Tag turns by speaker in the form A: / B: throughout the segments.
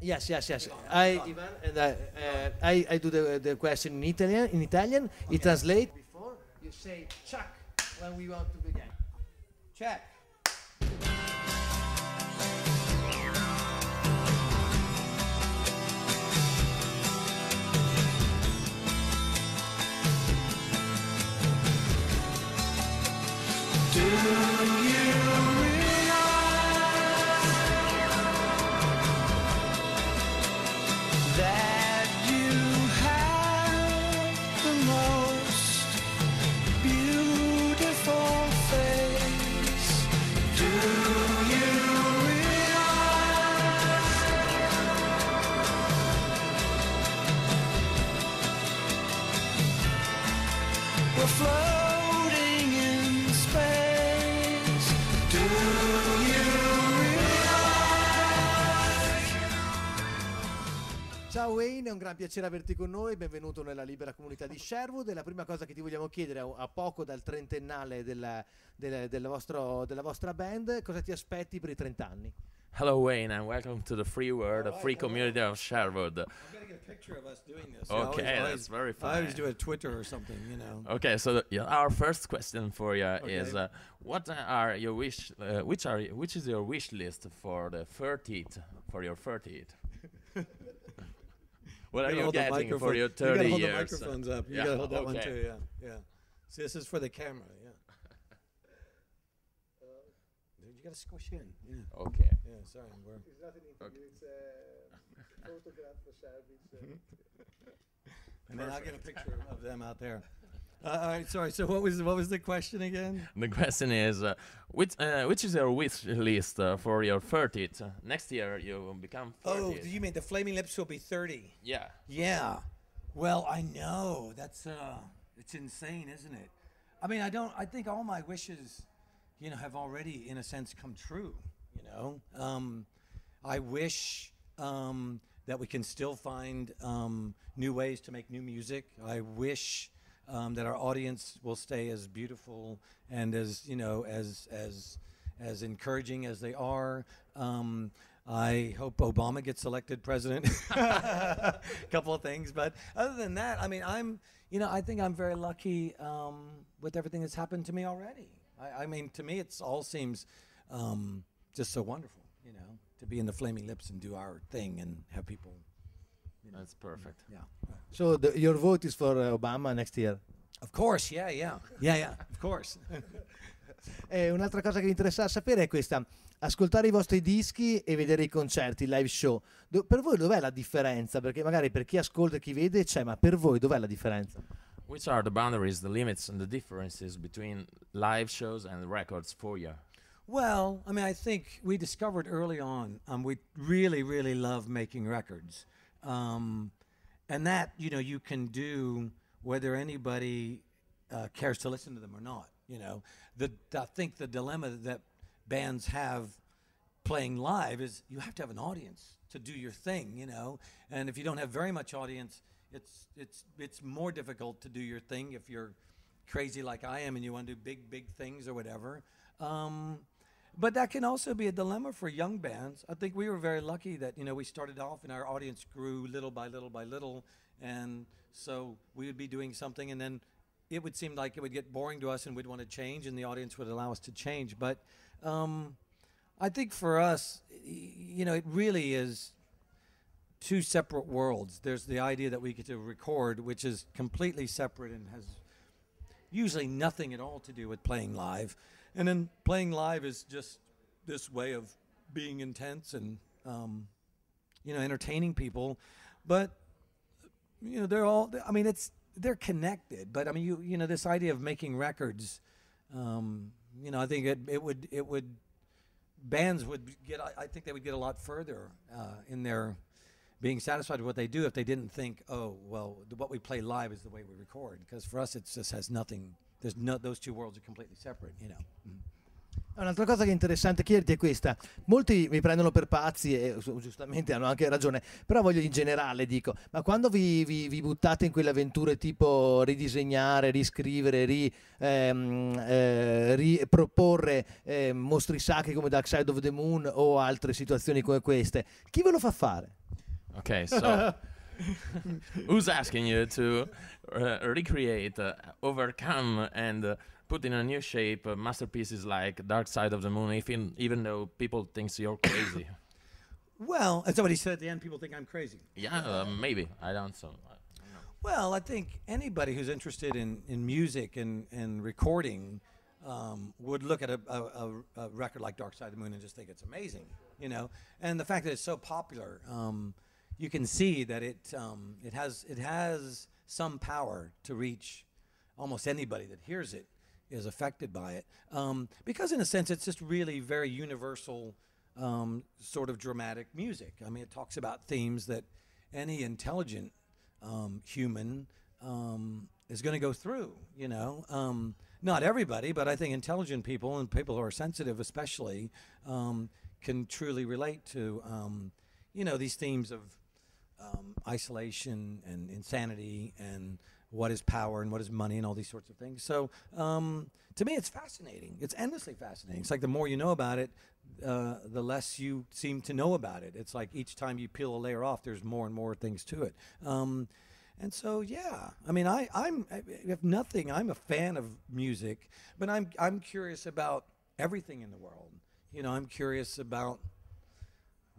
A: Yes. Ivan, and I do the question in Italian. Okay. It translates. Before you say "chuck" when we want to begin.
B: Check.
C: Do you that you have the most beautiful face? Do you realize we're floating in space? Do you
A: Ciao Wayne, è un gran piacere averti con noi, benvenuto nella libera comunità di Sherwood. E la prima cosa che ti vogliamo chiedere a poco dal trentennale della vostra band, cosa ti aspetti per i 30 anni?
D: Hello, Wayne, and welcome to the free world, the free community of Sherwood.
B: I'm going to get a picture of us doing this.
D: Okay, that's very fun.
B: I always do a Twitter or something, you know.
D: Okay, so our first question for you is, what are your which is your wish list for the 30th, for your 30th? What are you getting for your 30
B: years? You got to hold the
D: years?
B: microphones up. You got to hold that one too, yeah. See, this is for the camera, yeah. You got to squish in, yeah.
D: Okay.
B: Yeah, sorry.
A: It's not an interview, it's a photograph for service.
B: And then I'll get a picture of them out there. All right, sorry. So what was the question again?
D: The question is, which is your wish list for your 30th? Next year you will become 30.
B: Oh, do you mean the Flaming Lips will be 30?
D: Yeah.
B: Yeah. Well, I know. That's it's insane, isn't it? I mean, I think all my wishes, you know, have already in a sense come true, you know. I wish that we can still find new ways to make new music. I wish that our audience will stay as beautiful and as, you know, as encouraging as they are. I hope Obama gets elected president. A couple of things, but other than that, I mean, I think I'm very lucky with everything that's happened to me already. I mean, to me, it all seems just so wonderful, you know, to be in the Flaming Lips and do our thing and have people. You know,
D: that's perfect.
B: Yeah.
A: So your vote is for Obama next year?
B: Of course, yeah, of course.
A: Un'altra cosa che mi interessa sapere è questa: ascoltare i vostri dischi e vedere i concerti, i live show. Per voi dov'è la differenza? Perché magari per chi ascolta e chi vede c'è, ma per voi dov'è la differenza?
D: Which are the boundaries, the limits, and the differences between live shows and records for you?
B: Well, I mean, I think we discovered early on we really, really love making records. And that, you know, you can do whether anybody cares to listen to them or not, you know. I think the dilemma that bands have playing live is you have to have an audience to do your thing, you know. And if you don't have very much audience, it's more difficult to do your thing if you're crazy like I am and you want to do big things or whatever. But that can also be a dilemma for young bands. I think we were very lucky that, you know, we started off and our audience grew little by little, and so we would be doing something and then it would seem like it would get boring to us and we'd want to change and the audience would allow us to change. But I think for us, you know, it really is two separate worlds. There's the idea that we get to record, which is completely separate and has usually nothing at all to do with playing live. And then playing live is just this way of being intense and, you know, entertaining people. But, you know, they're connected. But I mean, you know, this idea of making records, you know, I think bands would get, I think they would get a lot further in their being satisfied with what they do if they didn't think, oh, well, what we play live is the way we record. Because for us, it just has nothing. Those two worlds are completely separate, you know.
A: Un'altra cosa che è interessante chiederti è questa: molti mi prendono per pazzi e giustamente hanno anche ragione, però voglio in generale, dico, ma quando vi buttate in quelle avventure tipo ridisegnare, riscrivere, riproporre mostri sacri come Dark Side of the Moon o altre situazioni come queste, chi ve lo fa fare?
D: Okay, so who's asking you to recreate, overcome, and put in a new shape masterpieces like Dark Side of the Moon, even though people thinks you're crazy?
B: Well, that's what he said at the end. People think I'm crazy.
D: Yeah, maybe. I don't so.
B: Well, I think anybody who's interested in music and recording would look at a record like Dark Side of the Moon and just think it's amazing, you know. And the fact that it's so popular, you can see that it has some power to reach almost anybody that hears it is affected by it, because in a sense it's just really very universal sort of dramatic music. I mean, it talks about themes that any intelligent human is going to go through, you know. Not everybody, but I think intelligent people and people who are sensitive especially can truly relate to, you know, these themes of isolation and insanity and what is power and what is money and all these sorts of things. So to me, it's fascinating. It's endlessly fascinating. It's like the more you know about it, the less you seem to know about it. It's like each time you peel a layer off, there's more and more things to it. And so, yeah, I mean, if nothing, I'm a fan of music, but I'm curious about everything in the world. You know, I'm curious about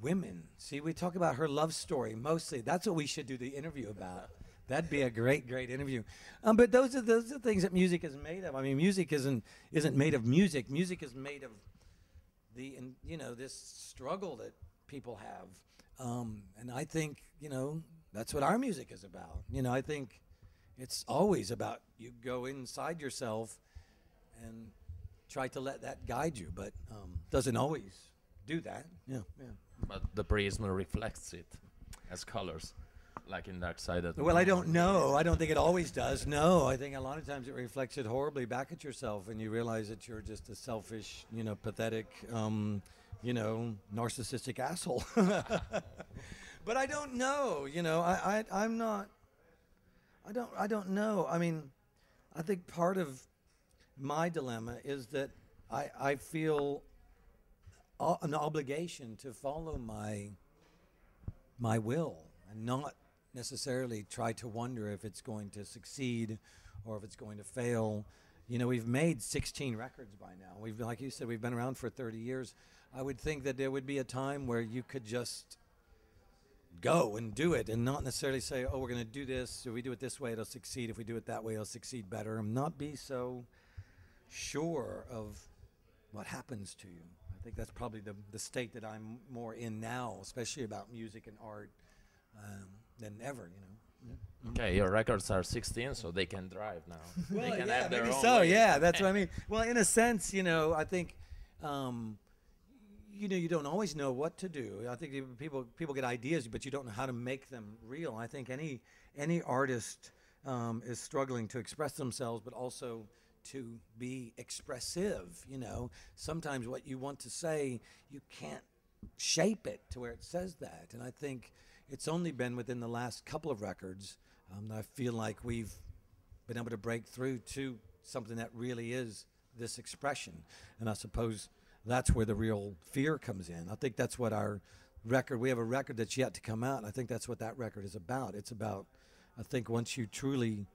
B: women. See, we talk about her love story mostly. That's what we should do the interview about. That'd be a great interview. But those are the things that music is made of. I mean, music isn't made of music. Music is made of this struggle that people have. And I think, you know, that's what our music is about. You know, I think it's always about you go inside yourself and try to let that guide you, but doesn't always do that. Yeah.
D: But the prism reflects it as colors, like in Dark Side of the
B: Well, I
D: Moon.
B: don't know. I don't think it always does. No, I think a lot of times it reflects it horribly back at yourself, and you realize that you're just a selfish, you know, pathetic, you know, narcissistic asshole. But I don't know. You know, I'm not. I don't know. I mean, I think part of my dilemma is that I feel an obligation to follow my will and not necessarily try to wonder if it's going to succeed or if it's going to fail. You know, we've made 16 records by now. We've, like you said, we've been around for 30 years. I would think that there would be a time where you could just go and do it and not necessarily say, oh, we're going to do this. If we do it this way, it'll succeed. If we do it that way, it'll succeed better. And not be so sure of what happens to you. I think that's probably the state that I'm more in now, especially about music and art, than ever, you know.
D: Okay, your records are 16, so they can drive now.
B: Well,
D: they can
B: yeah,
D: have their
B: maybe
D: own
B: so.
D: way.
B: Yeah, that's what I mean. Well, in a sense, you know, I think, you know, you don't always know what to do. I think people get ideas, but you don't know how to make them real. I think any artist is struggling to express themselves, but also to be expressive. You know, sometimes what you want to say, you can't shape it to where it says that. And I think it's only been within the last couple of records that I feel like we've been able to break through to something that really is this expression. And I suppose that's where the real fear comes in. I think that's what our record, we have a record that's yet to come out, and I think that's what that record is about. It's about, I think once you truly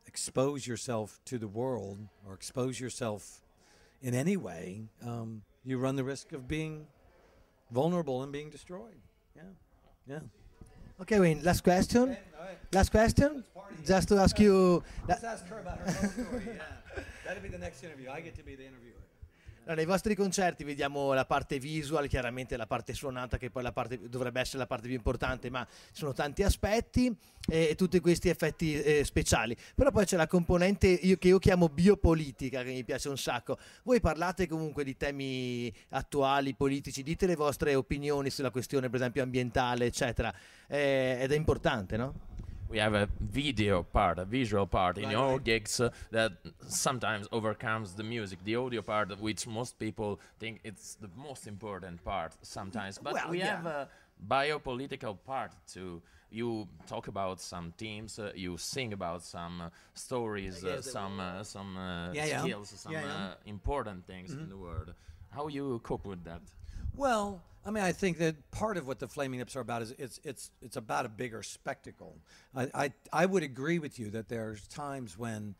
B: expose yourself to the world or expose yourself in any way, you run the risk of being vulnerable and being destroyed. Yeah.
A: Okay, Wayne, last question. Last question. Just to ask you.
B: Let's ask her about her love story. Yeah. That'll be the next interview. I get to be the interviewer.
A: Nei vostri concerti vediamo la parte visual, chiaramente la parte suonata, che poi dovrebbe essere la parte più importante, ma ci sono tanti aspetti e tutti questi effetti speciali. Però poi c'è la componente che io chiamo biopolitica, che mi piace un sacco. Voi parlate comunque di temi attuali, politici, dite le vostre opinioni sulla questione, per esempio ambientale, eccetera, ed è importante, no?
D: we have a video part, a visual part in
A: Right,
D: your
A: right.
D: gigs that sometimes overcomes the music, the audio part, which most people think it's the most important part sometimes. But
A: Well,
D: we
A: yeah.
D: have a biopolitical part too. You talk about some themes, you sing about some stories, some
B: Yeah.
D: skills, some
B: Yeah.
D: important things in the world. How you cope with that?
B: Well, I mean, I think that part of what the Flaming Lips are about is it's about a bigger spectacle. I would agree with you that there's times when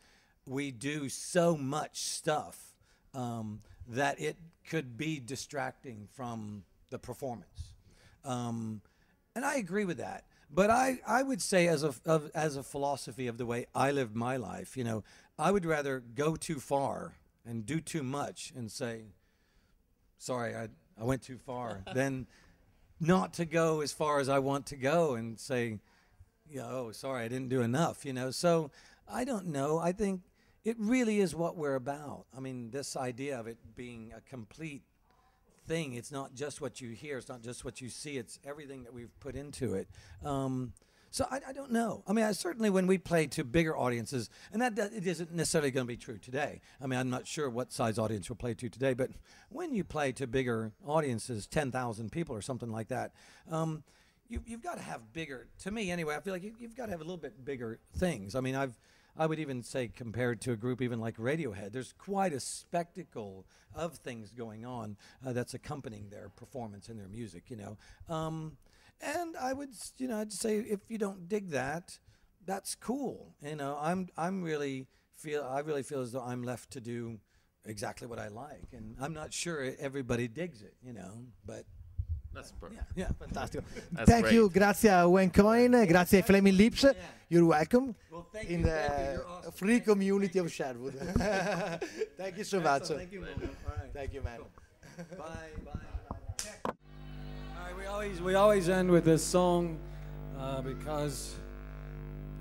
B: we do so much stuff that it could be distracting from the performance, and I agree with that. But I would say as a philosophy of the way I live my life, you know, I would rather go too far and do too much and say, sorry, I went too far, than not to go as far as I want to go and say, you know, oh, sorry, I didn't do enough, you know. So I don't know. I think it really is what we're about. I mean, this idea of it being a complete thing, it's not just what you hear, it's not just what you see, it's everything that we've put into it. So I don't know. I mean, I certainly when we play to bigger audiences, and that it isn't necessarily going to be true today. I mean, I'm not sure what size audience we'll play to today, but when you play to bigger audiences, 10,000 people or something like that, you've got to have bigger. To me, anyway, I feel like you've got to have a little bit bigger things. I mean, I would even say compared to a group even like Radiohead, there's quite a spectacle of things going on that's accompanying their performance and their music, you know. And I would, you know, I'd say if you don't dig that, that's cool. You know, I really feel as though I'm left to do exactly what I like, and I'm not sure everybody digs it, you know, but
D: That's perfect.
B: yeah.
A: Fantastico.
D: That's
A: Thank you, grazie a Coyne, grazie ai Flaming Lips. You're welcome
B: Well, thank
A: in
B: you.
A: the
B: Thank you. You're awesome.
A: free community of Sherwood. Thank you so much.
B: Thank you, Luglio. All right.
A: Thank you, man.
B: Bye.
E: All right, we always end with this song because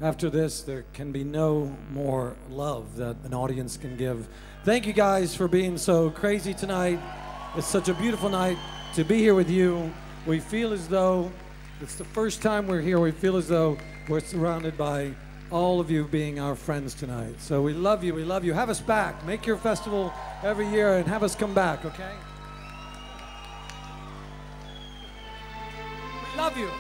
E: after this there can be no more love that an audience can give. Thank you guys for being so crazy tonight. It's such a beautiful night to be here with you. We feel as though it's the first time we're here. We feel as though we're surrounded by all of you being our friends tonight. So we love you. We love you. Have us back. Make your festival every year and have us come back, okay? We love you.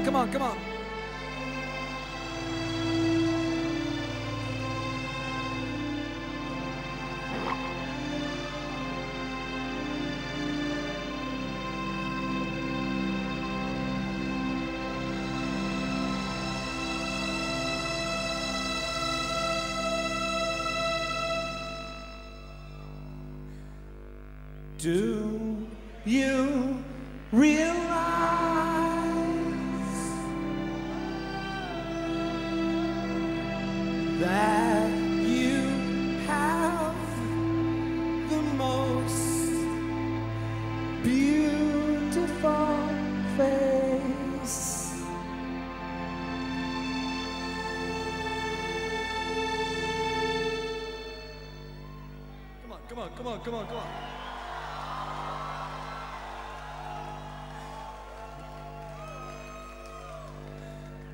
E: Come on. Do you realize that you have the most beautiful face? Come on.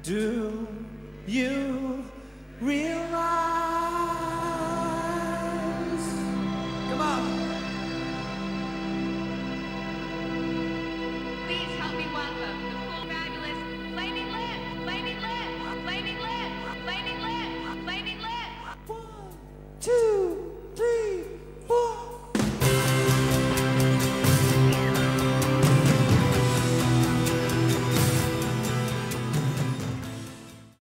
E: Do you